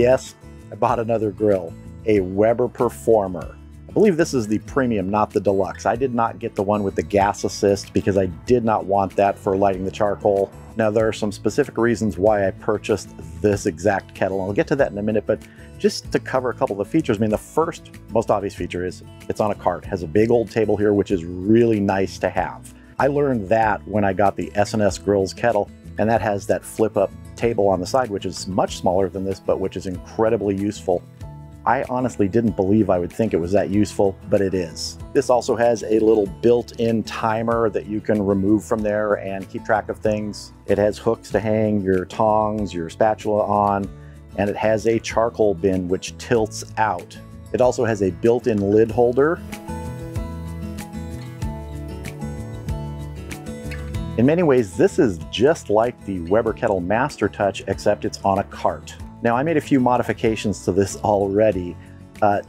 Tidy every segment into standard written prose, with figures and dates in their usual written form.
Yes, I bought another grill, a Weber Performer. I believe this is the premium, not the deluxe. I did not get the one with the gas assist because I did not want that for lighting the charcoal. Now, there are some specific reasons why I purchased this exact kettle, and I'll get to that in a minute, but just to cover a couple of the features, I mean, the first, most obvious feature is it's on a cart. It has a big old table here, which is really nice to have. I learned that when I got the S&S Grills kettle, and that has that flip-up table on the side, which is much smaller than this, but which is incredibly useful. I honestly didn't believe I would think it was that useful, but it is. This also has a little built-in timer that you can remove from there and keep track of things. It has hooks to hang your tongs, your spatula on, and it has a charcoal bin which tilts out. It also has a built-in lid holder. In many ways, this is just like the Weber Kettle Master Touch, except it's on a cart. Now, I made a few modifications to this already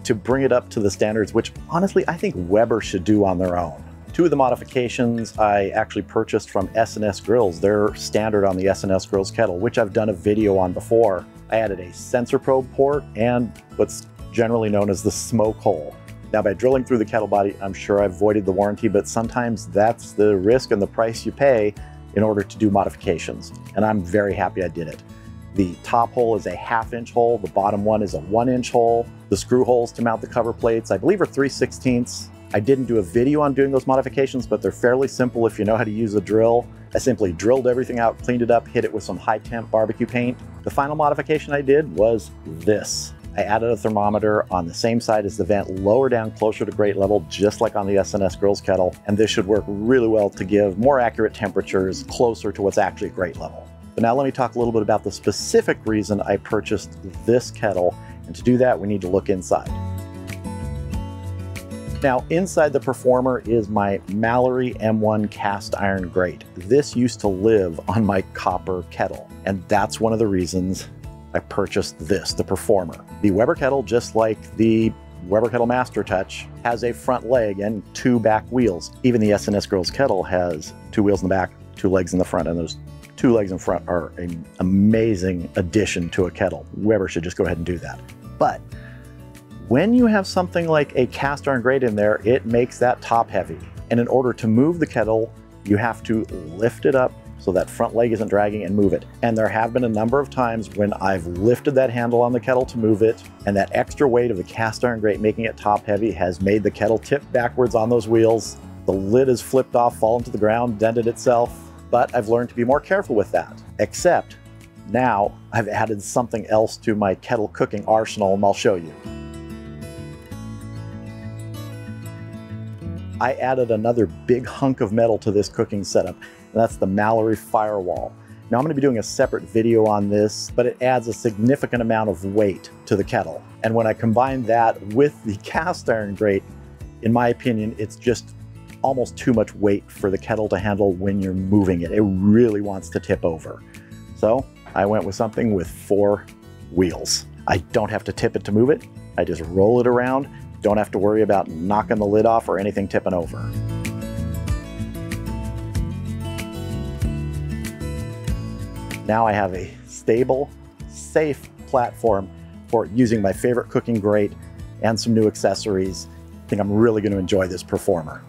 to bring it up to the standards, which honestly, I think Weber should do on their own. Two of the modifications I actually purchased from S&S Grills. They're standard on the S&S Grills kettle, which I've done a video on before. I added a sensor probe port and what's generally known as the smoke hole. Now, by drilling through the kettle body, I'm sure I've voided the warranty, but sometimes that's the risk and the price you pay in order to do modifications. And I'm very happy I did it. The top hole is a 1/2-inch hole. The bottom one is a 1-inch hole. The screw holes to mount the cover plates, I believe, are 3/16. I didn't do a video on doing those modifications, but they're fairly simple if you know how to use a drill. I simply drilled everything out, cleaned it up, hit it with some high-temp barbecue paint. The final modification I did was this. I added a thermometer on the same side as the vent, lower down closer to grate level, just like on the S&S Grills kettle, and this should work really well to give more accurate temperatures closer to what's actually grate level. But now let me talk a little bit about the specific reason I purchased this kettle, and to do that we need to look inside. Now, inside the Performer is my Mallory M1 cast iron grate. This used to live on my copper kettle, and that's one of the reasons I purchased this, the Performer. The Weber kettle, just like the Weber Kettle Master Touch, has a front leg and 2 back wheels. Even the S&S Grills kettle has 2 wheels in the back, 2 legs in the front, and those 2 legs in front are an amazing addition to a kettle. Weber should just go ahead and do that. But when you have something like a cast iron grate in there, it makes that top heavy. And in order to move the kettle, you have to lift it up so that front leg isn't dragging and move it. And there have been a number of times when I've lifted that handle on the kettle to move it, and that extra weight of the cast iron grate making it top heavy has made the kettle tip backwards on those wheels. The lid has flipped off, fallen to the ground, dented itself. But I've learned to be more careful with that. Except now I've added something else to my kettle cooking arsenal, and I'll show you. I added another big hunk of metal to this cooking setup, and that's the Mallory Firewall. Now, I'm going to be doing a separate video on this, but it adds a significant amount of weight to the kettle. And when I combine that with the cast iron grate, in my opinion, it's just almost too much weight for the kettle to handle when you're moving it. It really wants to tip over. So I went with something with 4 wheels. I don't have to tip it to move it. I just roll it around. Don't have to worry about knocking the lid off or anything tipping over. Now I have a stable, safe platform for using my favorite cooking grate and some new accessories. I think I'm really going to enjoy this Performer.